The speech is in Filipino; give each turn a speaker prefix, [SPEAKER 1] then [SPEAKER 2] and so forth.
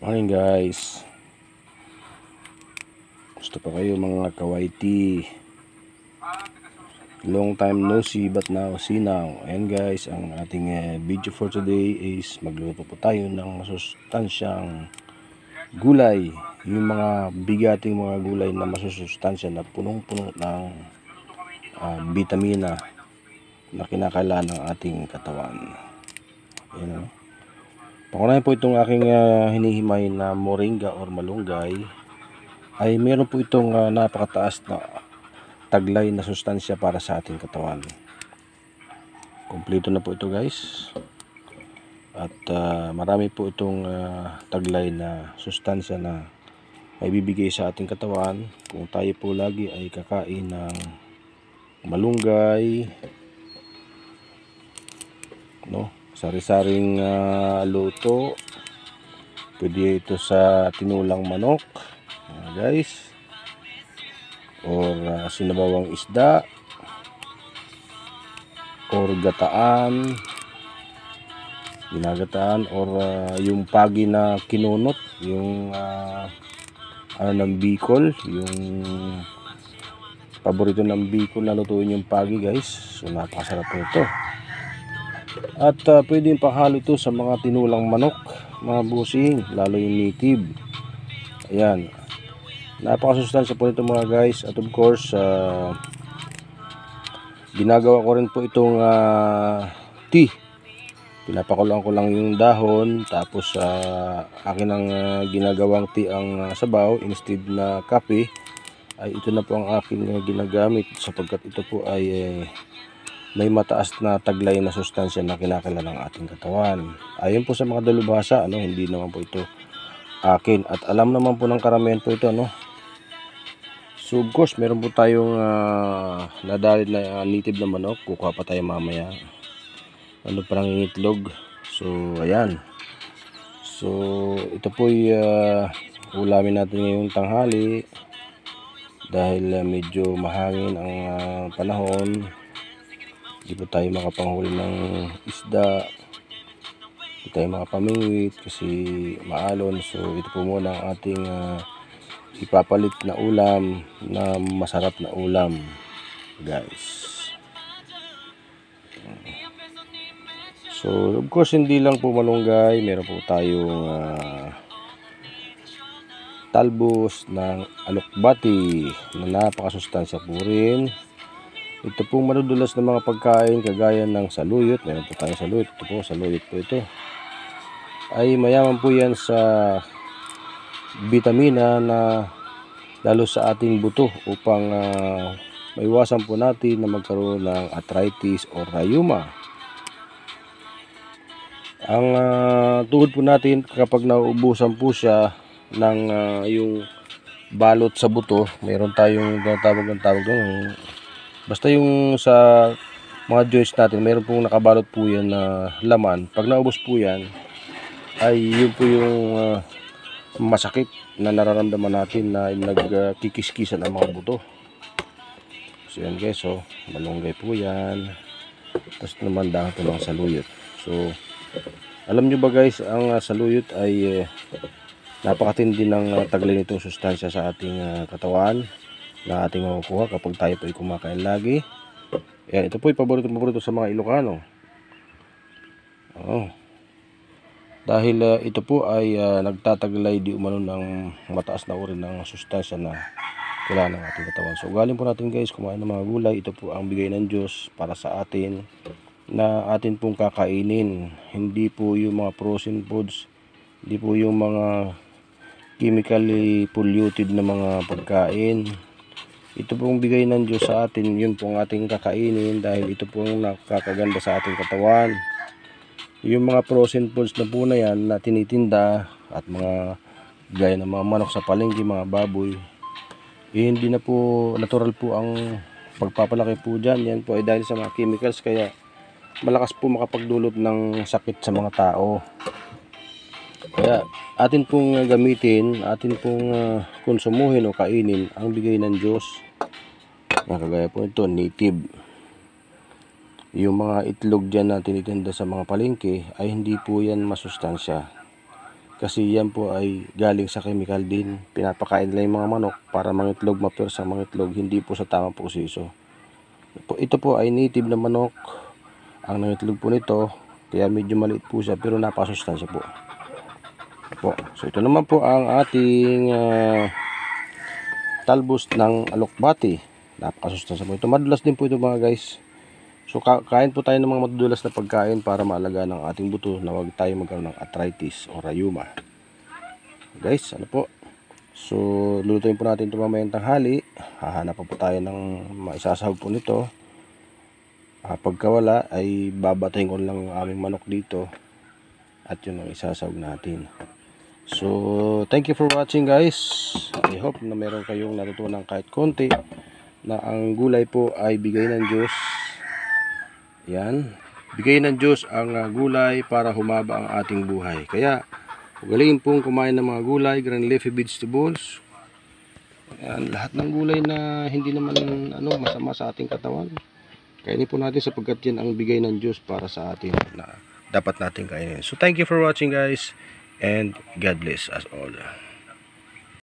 [SPEAKER 1] Morning guys, gusto pa kayo mga kawaiti? Long time no see but now see now. And guys, ang ating video for today is magluto po tayo ng masustansyang gulay. Yung mga bigating mga gulay na masusustansya na punong-puno ng vitamina na kinakailangan ng ating katawan. Ayan, pangunahin po itong aking hinihimay na moringa or malunggay ay meron po itong napakataas na taglay na sustansya para sa ating katawan. Kompleto na po ito guys. At marami po itong taglay na sustansya na may bibigay sa ating katawan kung tayo po lagi ay kakain ng malunggay, no? Sari-saring luto. Pwede ito sa tinulang manok, guys, or sinabawang isda, or gataan, ginagataan, or yung pagi na kinunot, yung ng Bicol, yung paborito ng Bicol na lutuin yung pagi guys. So napakasarap po ito. At pwede yung panghalo ito sa mga tinulang manok, mga busing, lalo yung native. Ayan, napakasustansya po nito mga guys. At of course ginagawa ko rin po itong tea. Pinapakuloan ko lang yung dahon, tapos akin ang ginagawang tea ang sabaw instead na kape. Ay ito na po ang aking ginagamit sapagkat ito po ay may mataas na taglay na sustansya na kinakailangan ng ating katawan. Ayon po sa mga dalubhasa, hindi naman po ito akin, at alam naman po ng karamihan po ito, So of course meron po tayong nadalit na native na manok. Kukuha pa tayo mamaya, parang itlog. So ayan, so ito po ulamin natin ngayong tanghali dahil medyo mahangin ang panahon. Hindi po tayo makapanghuli ng isda, hindi tayo makapamingwit kasi maalon. So ito po muna ang ating ipapalit na ulam, na masarap na ulam guys. So of course hindi lang po malunggay, meron po tayong talbos ng alokbati na napakasustansya po rin. Ito pong madudulas na mga pagkain kagaya ng saluyot, meron po tayong saluyot. Ito po, saluyot po ito. Ay mayaman po yan sa vitamina na lalo sa ating buto upang maiwasan po natin na magkaroon ng arthritis o rheuma. Ang tuhod po natin kapag nauubusan po siya ng yung balot sa buto, meron tayong tawag doon. Basta yung sa mga joints natin, meron pong nakabalot po yan na laman. Pag naubos po yan, ay yun po yung masakit na nararamdaman natin na nagkikiskisan ang mga buto. So yan guys, so malunggay po yan. Tapos naman dahon po ng saluyot. So alam nyo ba guys, ang saluyot ay napakatindi ng taglay nitong sustansya sa ating katawan na ating makukuha kapag tayo po ay kumakain lagi. Ayan, ito po ay paborito sa mga Ilocano. Dahil ito po ay nagtataglay di umano ng mataas na uri ng sustansya na kailangan ng ating katawan. So ugalin po natin guys kumain ng mga gulay. Ito po ang bigay ng Diyos para sa atin na atin pong kakainin. Hindi po yung mga frozen foods, hindi po yung mga chemically polluted na mga pagkain. Ito pong bigay ng Diyos sa atin, yun pong ating kakainin dahil ito pong nakakaganda sa ating katawan. Yung mga frozen foods na po na yan na tinitinda at mga gaya ng mga manok sa palengke, mga baboy, hindi na po natural po ang pagpapalaki po dyan. Yan po ay dahil sa mga chemicals, kaya malakas po makapagdulot ng sakit sa mga tao. Kaya atin pong gamitin, atin pong konsumuhin o kainin ang bigay ng Diyos. Kagaya po ito, native. Yung mga itlog dyan na tinitinda sa mga palengke ay hindi po yan masustansya. Kasi yan po ay galing sa chemical din. Pinapakain nila yung mga manok para mangitlog, mapwersa mangitlog, hindi po sa tamang proseso. Ito po ay native na manok. Ang nangitlog po nito, kaya medyo maliit po siya pero napakasustansya po. So ito naman po ang ating talbos ng alokbati. Napakasustansya po ito. Madulas din po ito mga guys. So kain po tayo ng mga madudulas na pagkain para maalagaan ang ating buto na huwag tayo magkaroon ng arthritis o rayuma. Guys, ano po? So lulutuin po natin ito mamayang tanghali. Hahanap po tayo ng maisasahog po nito. Pagka wala ay babatayin ko lang ang aming manok dito at yun ang isasahog natin. So thank you for watching guys. I hope na meron kayong natutunan kahit konti na ang gulay po ay bigay ng Diyos. Yan, bigay ng Diyos ang gulay para humaba ang ating buhay. Kaya galing pong kumain ng mga gulay, green leafy vegetables. Yan, lahat ng gulay na hindi naman masama sa ating katawan. Kainin po natin sapagkat yan ang bigay ng Diyos para sa atin na dapat natin kainin. So thank you for watching guys and God bless us all.